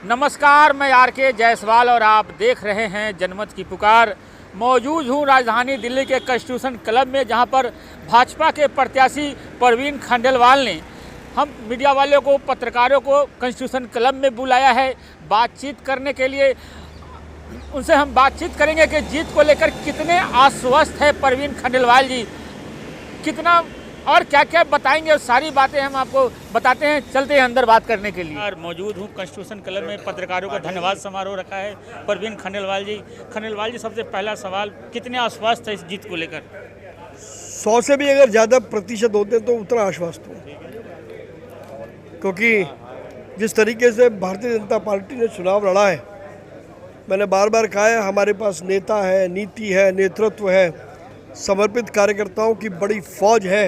नमस्कार, मैं आर.के. जायसवाल और आप देख रहे हैं जनमत की पुकार। मौजूद हूँ राजधानी दिल्ली के कॉन्स्टिट्यूशन क्लब में, जहाँ पर भाजपा के प्रत्याशी परवीन खंडेलवाल ने हम मीडिया वालों को, पत्रकारों को कॉन्स्टिट्यूशन क्लब में बुलाया है बातचीत करने के लिए। उनसे हम बातचीत करेंगे कि जीत को लेकर कितने आश्वस्त है परवीन खंडेलवाल जी, कितना और क्या क्या बताएंगे, और सारी बातें हम आपको बताते हैं। चलते हैं अंदर बात करने के लिए। और मौजूद हूँ कॉन्स्टिट्यूशन क्लब में, पत्रकारों का धन्यवाद समारोह रखा है परवीन खंडेलवाल जी। खंडेलवाल जी, सबसे पहला सवाल, कितने आश्वस्त है इस जीत को लेकर? 100 से भी अगर ज़्यादा प्रतिशत होते तो उतना आश्वस्त हूँ, क्योंकि जिस तरीके से भारतीय जनता पार्टी ने चुनाव लड़ा है, मैंने बार बार कहा है, हमारे पास नेता है, नीति है, नेतृत्व है, समर्पित कार्यकर्ताओं की बड़ी फौज है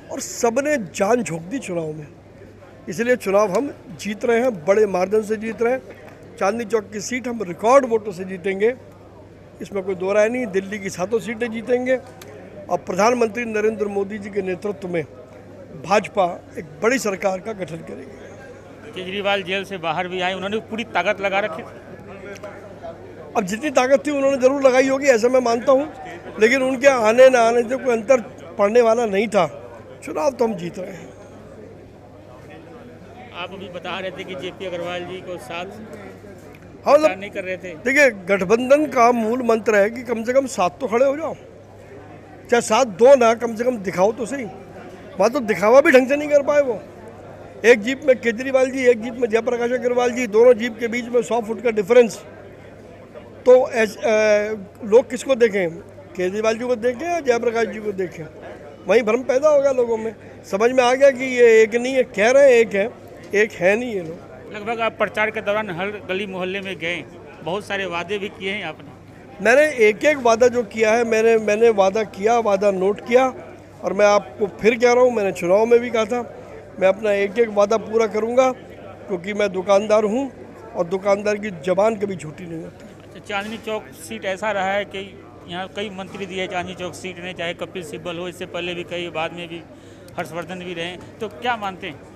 और सबने जान झोंक दी चुनाव में। इसलिए चुनाव हम जीत रहे हैं, बड़े मार्जिन से जीत रहे हैं। चांदनी चौक की सीट हम रिकॉर्ड वोटों से जीतेंगे, इसमें कोई दो राय नहीं। दिल्ली की 7 सीटें जीतेंगे और प्रधानमंत्री नरेंद्र मोदी जी के नेतृत्व में भाजपा एक बड़ी सरकार का गठन करेगी। केजरीवाल जेल से बाहर भी आए, उन्होंने पूरी ताकत लगा रखी। अब जितनी ताकत थी उन्होंने ज़रूर लगाई होगी, ऐसा मैं मानता हूँ, लेकिन उनके आने न आने से कोई अंतर पड़ने वाला नहीं था। चुनाव तो हम जीत रहे हैं। आप अभी बता रहे थे कि जेपी अग्रवाल जी को साथ नहीं कर रहे थे। देखिए, गठबंधन का मूल मंत्र है कि कम से कम साथ तो खड़े हो जाओ, चाहे साथ दो ना, कम से कम दिखाओ तो सही। वहाँ तो दिखावा भी ढंग से नहीं कर पाए वो। एक जीप में केजरीवाल जी, एक जीप में जयप्रकाश अग्रवाल जी, दोनों जीप के बीच में 100 फुट का डिफरेंस। तो लोग किसको देखें, केजरीवाल जी को देखें या जयप्रकाश जी को देखें? वहीं भ्रम पैदा हो गया लोगों में। समझ में आ गया कि ये एक नहीं है, कह रहे हैं एक है नहीं ये लोग। लगभग आप प्रचार के दौरान हर गली मोहल्ले में गए, बहुत सारे वादे भी किए हैं आपने। मैंने एक वादा जो किया है, मैंने वादा किया, वादा नोट किया, और मैं आपको फिर कह रहा हूँ, मैंने चुनाव में भी कहा था, मैं अपना एक वादा पूरा करूँगा, क्योंकि मैं दुकानदार हूँ और दुकानदार की जबान कभी झूठी नहीं होती। अच्छा, चांदनी चौक सीट ऐसा रहा है कि यहाँ कई मंत्री दिए चांदनी चौक सीट ने, चाहे कपिल सिब्बल हो, इससे पहले भी कई, बाद में भी हर्षवर्धन भी रहे, तो क्या मानते हैं?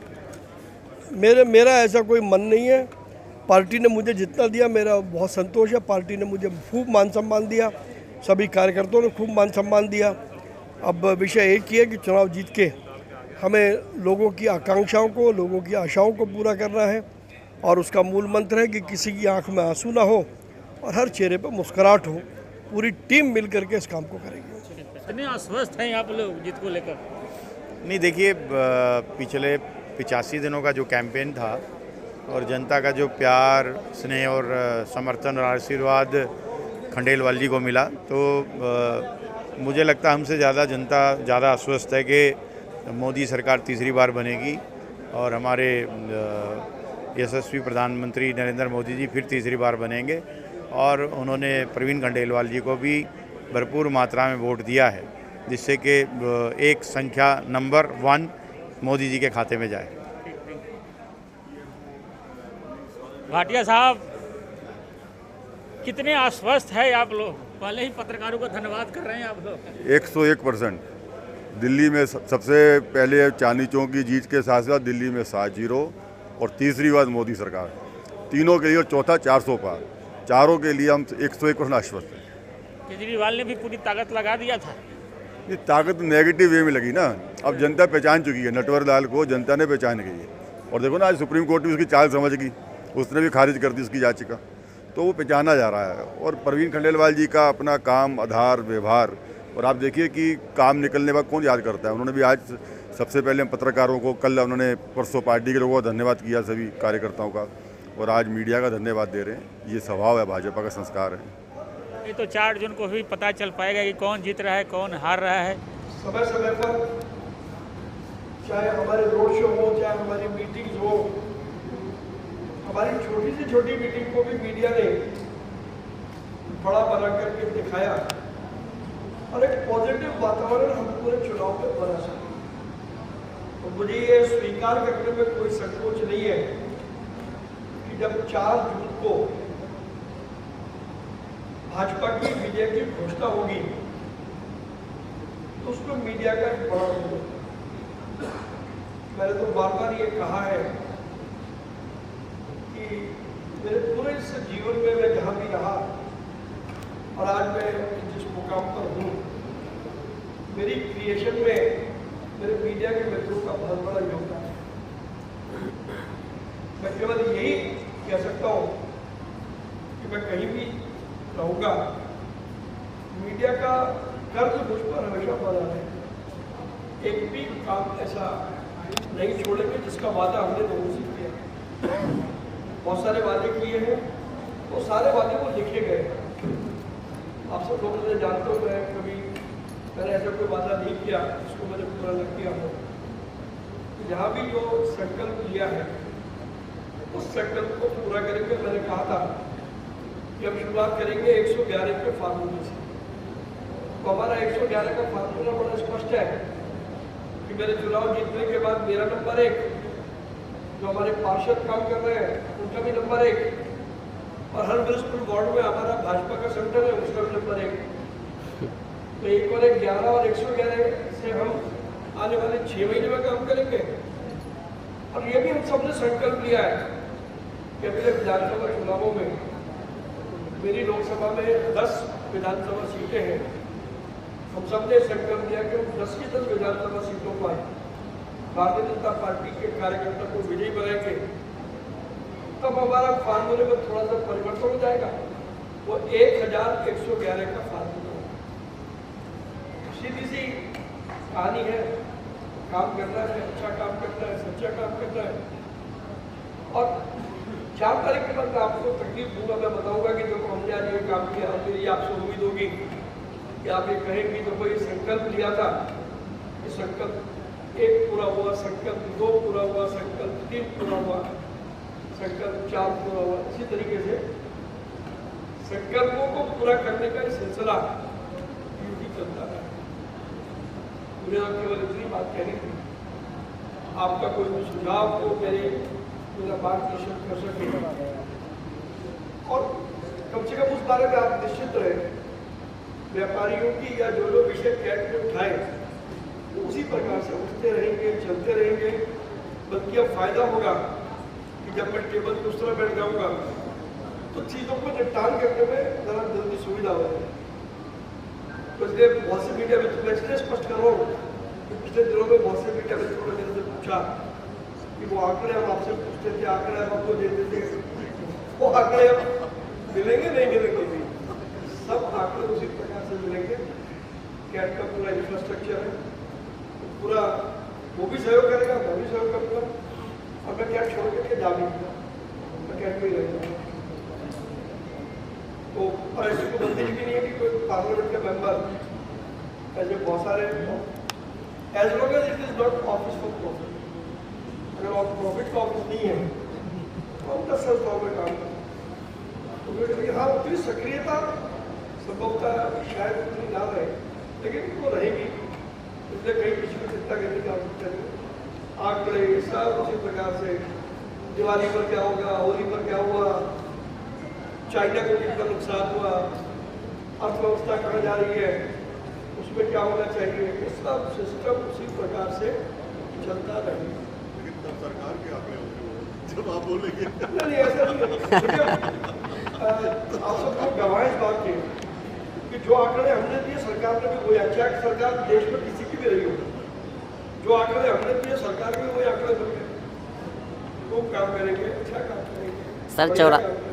मेरा ऐसा कोई मन नहीं है। पार्टी ने मुझे जितना दिया, मेरा बहुत संतोष है। पार्टी ने मुझे खूब मान सम्मान दिया, सभी कार्यकर्ताओं ने खूब मान सम्मान दिया। अब विषय एक ही है कि चुनाव जीत के हमें लोगों की आकांक्षाओं को, लोगों की आशाओं को पूरा करना है, और उसका मूल मंत्र है कि किसी की आंख में आंसू ना हो और हर चेहरे पर मुस्कुराहट हो। पूरी टीम मिल करके इस काम को करेगी। कितने आश्वस्त हैं आप लोग जीत को लेकर? नहीं, देखिए, पिछले 85 दिनों का जो कैंपेन था और जनता का जो प्यार, स्नेह और समर्थन और आशीर्वाद खंडेलवाल जी को मिला, तो मुझे लगता है हमसे ज़्यादा जनता ज़्यादा आश्वस्त है कि मोदी सरकार तीसरी बार बनेगी और हमारे यशस्वी प्रधानमंत्री नरेंद्र मोदी जी फिर तीसरी बार बनेंगे। और उन्होंने परवीन खंडेलवाल जी को भी भरपूर मात्रा में वोट दिया है, जिससे कि एक संख्या नंबर 1 मोदी जी के खाते में जाए। भाटिया साहब, कितने आश्वस्त है आप लोग? पहले ही पत्रकारों को धन्यवाद कर रहे हैं आप लोग। 101% दिल्ली में सबसे पहले चांदनी चौक की जीत के साथ साथ दिल्ली में 7-0 और तीसरी बार मोदी सरकार, तीनों के लिए, और चौथा 400 पार, चारों के लिए हम 101% आश्वस्त हैं। केजरीवाल ने भी पूरी ताकत लगा दिया था। ये ताकत नेगेटिव वे में लगी ना, अब जनता पहचान चुकी है, नटवर लाल को जनता ने पहचान गई है। और देखो ना, आज सुप्रीम कोर्ट भी उसकी चाल समझ गई, उसने भी खारिज कर दी उसकी याचिका, तो वो पहचाना जा रहा है। और परवीन खंडेलवाल जी का अपना काम, आधार, व्यवहार, और आप देखिए कि काम निकलने के बाद कौन याद करता है। उन्होंने भी आज सबसे पहले पत्रकारों को, कल उन्होंने, परसों पार्टी के लोगों का धन्यवाद किया, सभी कार्यकर्ताओं का, और आज मीडिया का धन्यवाद दे रहे हैं। ये स्वभाव है, भाजपा का संस्कार है। ये तो 4 जून को भी पता चल पाएगा कि कौन जीत रहा है, कौन हार रहा है। समय समय पर चाहे हमारे रोड शो हो, चाहे हमारी मीटिंग्स हो, हमारी छोटी से छोटी मीटिंग को भी मीडिया ने बड़ा बना करके दिखाया, और एक पॉजिटिव वातावरण हम पूरे चुनाव में बना सके। तो मुझे ये स्वीकार करने में कोई संकोच नहीं है कि जब 4 जून को भाजपा की विजय की घोषणा होगी, तो उसमें मीडिया का एक बड़ा रोल होगा। मैंने तो बार बार ये कहा है कि मेरे पूरे इस जीवन में मैं जहाँ भी रहा और आज मैं जिस मुकाम पर हूँ, मेरी क्रिएशन में मेरे मीडिया के मित्रों का बहुत बड़ा योगदान है। मैं केवल यही कह सकता हूँ कि मैं कहीं भी रहूँगा, मीडिया का कर्ज मुझ पर हमेशा बना है। एक भी काम ऐसा नहीं छोड़ेंगे जिसका वादा हमने लोगों से किया। बहुत सारे वादे किए हैं, वो सारे वादे वो लिखे गए। आप सब लोग मुझे जानते हो, मैं कभी मैंने ऐसा कोई वादा नहीं किया जिसको मैंने पूरा न किया हो। जहाँ भी जो संकल्प लिया है उस संकल्प को पूरा करेंगे। मैंने कहा था कि हम शुरुआत करेंगे 111 के फार्मूले से। तो हमारा 111 का फार्मूला बड़ा स्पष्ट है कि मेरे चुनाव जीतने के बाद मेरा नंबर 1, जो हमारे पार्षद काम कर रहे हैं उनका भी नंबर 1, और हर म्यूनिसिपल वार्ड में हमारा भाजपा का सेंटर है उसका भी नंबर 1। तो 1 और 1 11 और 111 से हम आने वाले 6 महीने में काम करेंगे। और ये भी हम सबने संकल्प लिया है कि अगले विधानसभा चुनावों में, मेरी लोकसभा में 10 विधानसभा सीटें हैं, हम सबने संकल्प लिया कि हम 10 की 10 विधानसभा सीटों पर भारतीय जनता पार्टी के कार्यकर्ता को विजयी बनाएंगे। तब हमारा फार्मूले में थोड़ा सा परिवर्तन हो जाएगा, वो 1111 का फार्मूला होगा। सीधी सी कहानी है, काम करना है, अच्छा काम करना है, सच्चा काम करना है। और 4 तारीख के बाद मैं आपको तकलीफ दूंगा, मैं बताऊंगा कि देखो हमने आज ये काम किया। और मेरी आपसे उम्मीद होगी कि आप ये कहेंगे तो कोई संकल्प लिया था, कि संकल्प 1 पूरा हुआ, संकल्प 2 पूरा हुआ, संकल्प 3 पूरा हुआ, संकल्प 4 पूरा हुआ। इसी तरीके से संकल्पों को पूरा करने का सिलसिला यूपी चलता है। मुझे तो केवल इतनी बात कहनी थी, आपका कोई भी सुझाव को मेरा मार्गदर्शन कर सके, और कम से कम उस बारे में आप निश्चित रहे, व्यापारियों की या जो लोग विषय कैट में उठाए उसी प्रकार से उठते रहेंगे, चलते रहेंगे। बल्कि अब फायदा होगा कि जब मैं टेबल पे उस तरह बैठ जाऊँगा तो चीज़ों को निपटान करने में ज़रा जल्दी सुविधा हो जाएगी। तो इसलिए बहुत से मीडिया में, तो मैं इसलिए स्पष्ट कर रहा हूँ कि पिछले दिनों में बहुत से मीडिया में थोड़ा मेरे से पूछा कि वो आंकड़े हम आपसे पूछते थे, आंकड़े हम आपको देते थे, वो आंकड़े अब मिलेंगे नहीं मिलेंगे? सब आंकड़े उसी प्रकार से मिलेंगे। कैट का पूरा इंफ्रास्ट्रक्चर है, पूरा वो भी सहयोग करेगा, मैं भी सहयोग करूँगा, और मैं कैट छोड़ करके जा भी दूँगा, मैं कैट में ही रहूँगा। तो और ऐसी कोई बंदी भी नहीं है कि कोई पार्लियामेंट के मेंबर, ऐसे बहुत सारे, as long as it is not office for profit, अगर और प्रॉफिट का ऑफिस नहीं है तो हम 10 संस्थाओं में काम करते हैं। हाँ, उतनी सक्रियता संभवतः शायद उतनी ना रहे, लेकिन वो रहेगी, इसलिए कहीं किसी को चिंता करने की आवश्यकता नहीं। आंकड़े सब उसी प्रकार से, दिवाली पर क्या होगा, होली पर क्या हुआ, चाइना को कितना नुकसान हुआ, अर्थव्यवस्था कहाँ जा रही है, उसमें क्या होना चाहिए, ये सब सिस्टम उसी प्रकार से चलता रहेगा। लेकिन तब सरकार के आंकड़े होंगे जब आप बोलेंगे। नहीं, ऐसा नहीं। आप सबको गवाह इस बात के कि जो आंकड़े हमने दिए सरकार ने भी वही, अच्छा सरकार देश में किसी की भी रही हो, जो आंकड़े हमने दिए सरकार के वही आंकड़े बन गए। वो काम करेंगे, अच्छा काम करेंगे।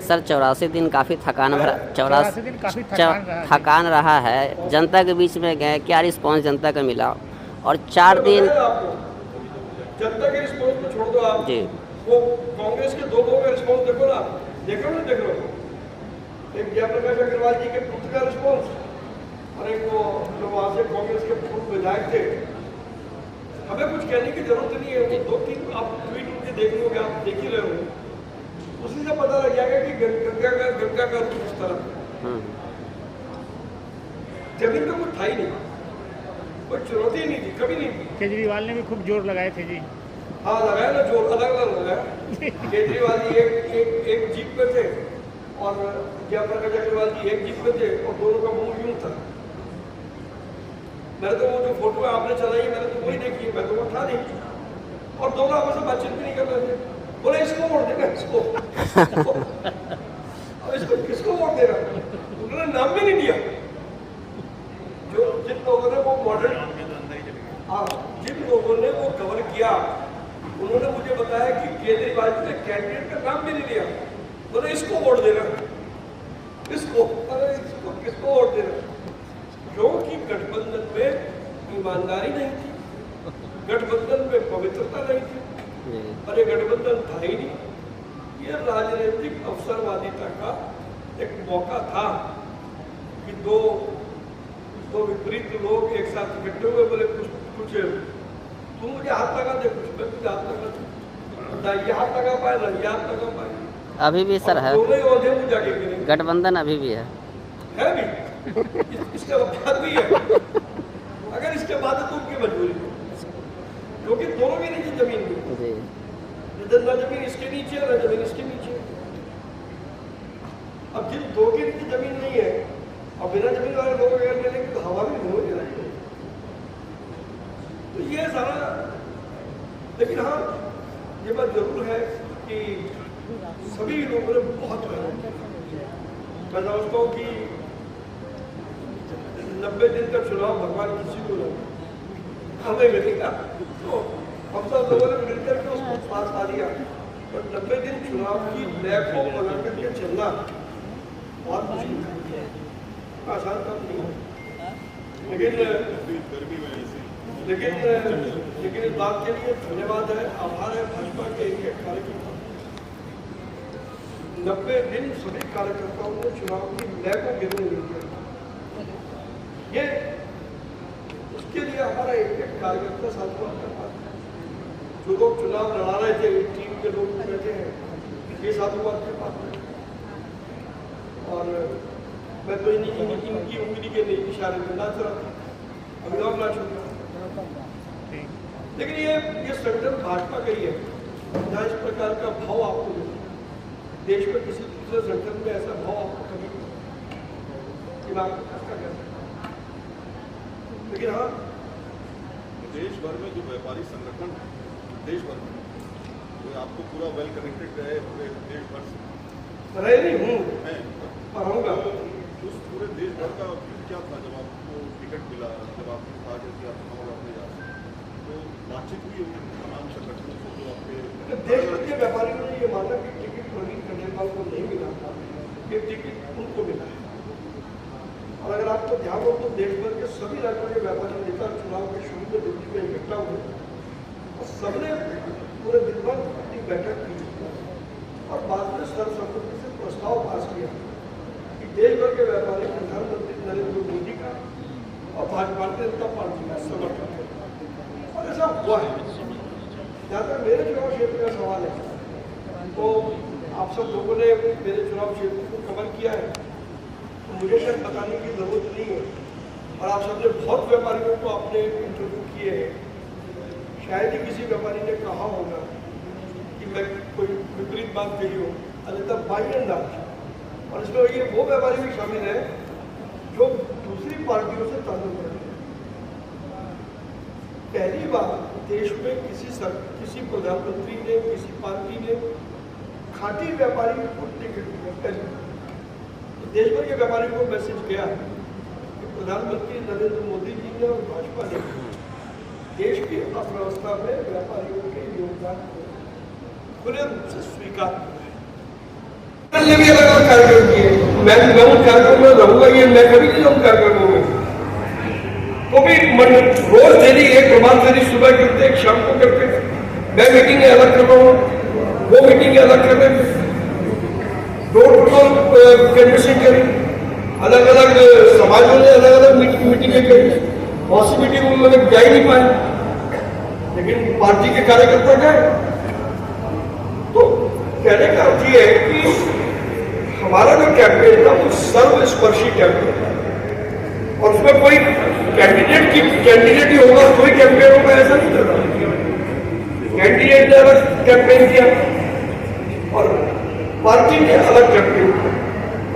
सर 84 दिन काफ़ी थकान भरा, 84 दिन काफ़ी थकान रहा है। जनता के बीच में गए, क्या रिस्पॉन्स जनता का मिला? और 4 दिन जनता के रिस्पॉन्स को छोड़ दो आप जी, वो कांग्रेस के 2 लोगों का रिस्पॉन्स देखो ना, देख रहे हो। एक जयप्रकाश अग्रवाल जी के पुत्र का रिस्पॉन्स, और एक वो जो वहाँ से कांग्रेस के पूर्व विधायक थे। हमें कुछ कहने की जरूरत नहीं है, वो 2-3 आप ट्वीट उनके देख लोगे, आप देख ही रहे हो, उसी से पता लग जाएगा कि गंगा का रूप इस तरह। जमीन पे कुछ था ही नहीं, कोई चुनौती ही नहीं थी, कभी नहीं थी। केजरीवाल ने भी खूब जोर लगाए थे जी। हाँ, लगाया ना जोर, अलग अलग लगाया। केजरीवाल जी एक जीप पे थे और जयप्रकाश अग्रवाल जी एक जीप पे थे, और दोनों का मुंह यूं था। मैंने तो वो जो फोटो आपने चलाई मैंने तो वही देखी, मैं तो वो था नहीं, और दोनों आपस में बातचीत भी नहीं कर रहे थे। बोले इसको वोट देगा, इसको अब इसको किसको वोट देगा? उन्होंने नाम भी नहीं दिया। जो जिन लोगों ने वो मॉडल, हाँ, जिन लोगों ने वो कवर किया, उन्होंने मुझे बताया कि केजरीवाल जी ने कैंडिडेट का नाम भी नहीं दिया। बोले इसको वोट देना, इसको, अरे इसको किसको वोट देना? क्योंकि गठबंधन में ईमानदारी नहीं थी, गठबंधन में पवित्रता नहीं थी, और ये गठबंधन था ही नहीं। ये राजनीतिक अवसरवादिता का एक मौका था कि दो विपरीत लोग एक साथ इकट्ठे हुए, बोले कुछ तू मुझे हाथ लगा दे, कुछ मैं तुझे हाथ लगा दे, ना ये हाथ लगा पाए ना ये हाथ लगा पाए। अभी भी सर है, दोनों ही औहदे में जाके गिरे, गठबंधन अभी भी है भी इसके बाद भी है। अगर इसके बाद है तो उनकी मजबूरी, क्योंकि दोनों के नीचे जमीन नहीं, जी, ना जमीन इसके नीचे है ना जमीन इसके नीचे। अब जिन दो के नीचे जमीन नहीं है और बिना जमीन वाले लोग अगर मिलेंगे तो हवा भी हो जाएगी। तो ये सारा, लेकिन हाँ ये बात जरूर है कि सभी लोगों ने बहुत मेहनत की। मैं समझता हूँ कि 90 दिन का चुनाव भगवान किसी को नहीं, हमें मिलेगा, तो हम सब लोगों ने मिलकर के उसको पास आ दिया। और 90 दिन चुनाव की लय को बना करके चलना बहुत मुश्किल है, आसान काम नहीं है। लेकिन इस बात के लिए धन्यवाद है, आभार है भाजपा के एक कार्यकर्ता। 90 दिन सभी कार्यकर्ताओं ने चुनाव की लय को गिरने नहीं दिया। ये उसके लिए हमारा एक कार्यकर्ता साधुवाद कर पाता है। जो लोग चुनाव लड़ा रहे थे, टीम के लोग बैठे हैं, ये साधुवाद कर पाते हैं। और मैं तो इनकी उंगली के इशारे में नाच रहा था, अभी और नाच रहा। लेकिन ये संगठन भाजपा का ही है जहाँ इस प्रकार का भाव आपको मिले। देश में किसी दूसरे संगठन में ऐसा भाव आपको कभी नहीं, लेकिन हाँ देश भर में जो व्यापारी संगठन है, देश भर में तो आपको पूरा वेल कनेक्टेड रहे पूरे देश भर से। रहे नहीं हूँ और होगा। उस पूरे देश भर का क्या था जब आपको टिकट मिला, जब आपने कहा कि आप चुनाव लड़ने जा रहे हैं, तो बातचीत हुई होगी तमाम संगठनों से जो आपके देश भर के व्यापारियों ने ये माना कि टिकट प्रवीण खंडेलवाल को नहीं मिला था, ये टिकट उनको मिला है। और अगर आपको ध्यान हो तो देश भर के सभी राज्यों के व्यापारी नेता चुनाव के शुरू में दिल्ली में इकट्ठा हुए और सबने पूरे दिन भर अपनी बैठक की और बाद में सर्वसम्मति से प्रस्ताव पास किया कि देश भर के व्यापारी प्रधानमंत्री नरेंद्र मोदी का और भारतीय जनता पार्टी का समर्थन करें। और ऐसा हुआ है। जहाँ तक मेरे चुनाव क्षेत्र का सवाल है तो आप सब लोगों ने मेरे चुनाव क्षेत्र को कवर किया है, तो मुझे शायद बताने की जरूरत नहीं है। और आप सबने बहुत व्यापारियों को अपने इंटरव्यू किए हैं, शायद ही किसी व्यापारी ने कहा होगा कि मैं कोई विपरीत बात कही हो, अन्यथा बाई एंड लार्ज। और इसमें ये वो व्यापारी भी शामिल है जो दूसरी पार्टियों से ताल्लुक रखते हैं। पहली बार देश में किसी प्रधानमंत्री ने, किसी पार्टी ने खाटी व्यापारी को टिकट दिया। तो देश भर के व्यापारियों को मैसेज गया कि प्रधानमंत्री नरेंद्र मोदी जी ने और भाजपा ने देश की अर्थव्यवस्था में व्यापारियों के योगदान को खुले रूप से स्वीकार किया है। भी अलग अलग कार्यक्रम किए, मैं उन कार्यक्रम में रहूंगा, ये मैं कभी नहीं उन कार्यक्रमों में। तो भी रोज डेली एक प्रभात फेरी सुबह करते, एक शाम को करते। मैं मीटिंगें अलग कर रहा हूँ, वो मीटिंगें अलग कर रहे हैं, डोर टू डोर कैनवसिंग करी, अलग अलग समाजों ने अलग अलग मीटिंगें करी। बहुत सी मीटिंग में लोग जा ही नहीं पाए, लेकिन पार्टी के कार्यकर्ता गए। तो कहने का अर्थ ये है कि हमारा जो कैंपेन था वो सर्वस्पर्शी कैंपेन था, और उसमें कोई कैंडिडेट ही होगा कोई कैंपेन होगा ऐसा नहीं करता। कैंडिडेट ने अलग कैंपेन किया और पार्टी ने अलग कैंपेन किया।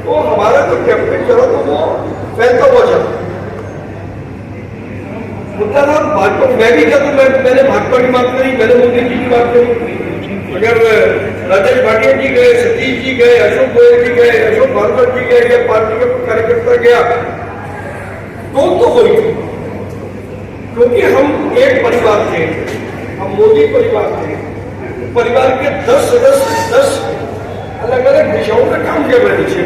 तो हमारा जो कैंपेन चला तो वो फैलता हुआ चला। मुद्दा था भाजपा, मैं भी क्या, तो मैंने भाजपा की बात करी, मैंने मोदी जी की बात करी, अगर राजेश भाटिया जी गए, सतीश जी गए, अशोक गोयल जी गए, अशोक भार्गव जी गए या पार्टी का कार्यकर्ता गया तो कोई, क्योंकि हम एक परिवार थे, हम मोदी परिवार थे। परिवार के 10 सदस्य 10 अलग अलग दिशाओं में काम कर रहे थे,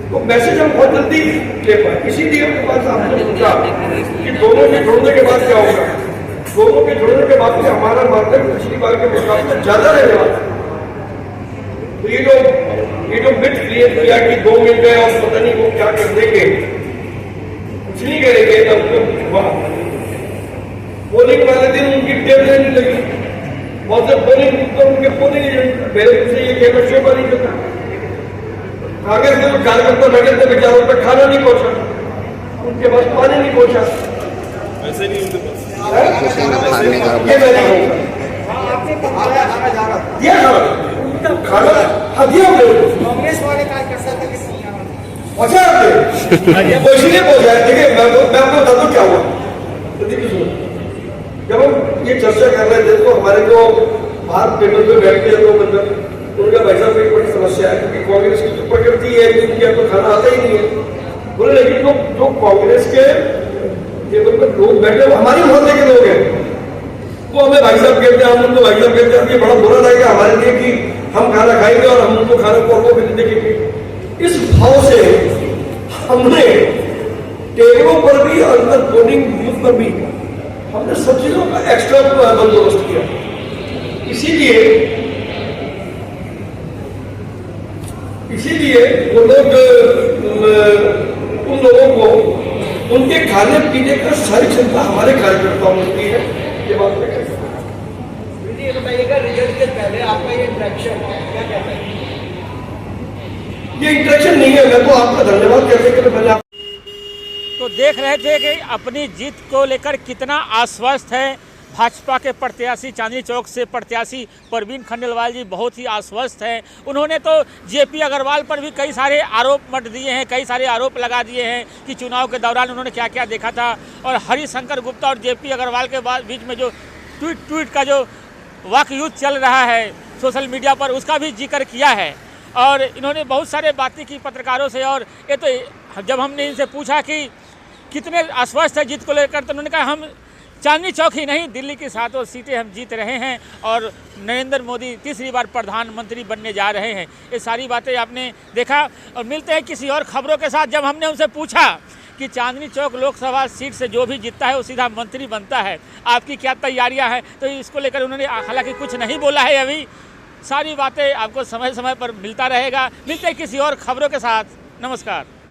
तो मैसेज हम बहुत जल्दी ले पाए। इसीलिए अपने पास आपने पूछा कि दोनों के जुड़ने के बाद क्या होगा। दोनों के जुड़ने के बाद में हमारा मार्केट पिछली बार के मुकाबले ज्यादा रहने वाला। तो ये जो मिथ क्रिएट किया कि 2 मिल गए और पता नहीं वो क्या कर देंगे, कुछ नहीं करेंगे, पोलिंग वाले दिन उनकी टेप लेने लगी, बहुत से पोलिंग तो उनके पोलिंग मेरे से ये केवल शोभा नहीं करता। कांग्रेस के कार्यकर्ता बैठे थे बेचारों पर खाना नहीं पहुंचा, उनके पास पानी नहीं पहुंचा। वैसे नहीं उनके पास ये मैं नहीं कहूँगा। दिया खाना, हाँ दिया कांग्रेस वाले कार्यकर्ता तक पहुंचा आपने वो इसलिए पहुंचा है। देखिए मैं आपको बता दूं क्या हुआ। तो देखिए सुनो, जब हम ये चर्चा कर रहे थे तो हमारे जो बाहर टेबल पे बैठते हैं लोग, मतलब उनका भाई साहब एक बड़ी समस्या है क्योंकि कांग्रेस की तो प्रकृति है कि उनके यहाँ तो खाना आता ही नहीं है। बोले लेकिन जो कांग्रेस के टेबल पर लोग बैठे वो हमारे मोहल्ले के लोग हैं, वो हमें भाई साहब कहते हैं, हम उनको भाई साहब कहते हैं। ये बड़ा बुरा लगेगा हमारे लिए कि हम खाना खाएंगे और हम उनको खाना को भी नहीं देखेंगे। इस भाव से हमने टेबलों पर भी और अंदर पोलिंग बूथ पर भी हमने सब चीजों का एक्स्ट्रा बंदोबस्त किया। इसीलिए वो लोग उन लोगों को उनके खाने पीने का सारी क्षमता हमारे कार्यकर्ताओं में होती है। ये बात मैं कहता हूँ। ये बताइएगा, रिजल्ट के पहले आपका ये इंटरेक्शन क्या कहता है? ये इंटरेक्शन नहीं है, मैं तो आपका धन्यवाद कहते कि मैंने तो देख रहे थे कि अपनी जीत को लेकर कितना आश्वस्त है भाजपा के प्रत्याशी। चांदनी चौक से प्रत्याशी परवीन खंडेलवाल जी बहुत ही आश्वस्त हैं। उन्होंने तो जेपी अग्रवाल पर भी कई सारे आरोप मत दिए हैं, कई सारे आरोप लगा दिए हैं कि चुनाव के दौरान उन्होंने क्या क्या देखा था। और हरिशंकर गुप्ता और जेपी अग्रवाल के बीच में जो ट्वीट का जो वाकयुद्ध चल रहा है सोशल मीडिया पर, उसका भी जिक्र किया है। और इन्होंने बहुत सारे बातें की पत्रकारों से। और ये तो जब हमने इनसे पूछा कि कितने आश्वस्त है जीत को लेकर, तो उन्होंने कहा हम चांदनी चौक ही नहीं, दिल्ली की 7 सीटें हम जीत रहे हैं और नरेंद्र मोदी तीसरी बार प्रधानमंत्री बनने जा रहे हैं। ये सारी बातें आपने देखा। और मिलते हैं किसी और खबरों के साथ। जब हमने उनसे पूछा कि चांदनी चौक लोकसभा सीट से जो भी जीतता है वो सीधा मंत्री बनता है, आपकी क्या तैयारियां हैं, तो इसको लेकर उन्होंने हालांकि कुछ नहीं बोला है अभी। सारी बातें आपको समय समय पर मिलता रहेगा। मिलते हैं किसी और खबरों के साथ। नमस्कार।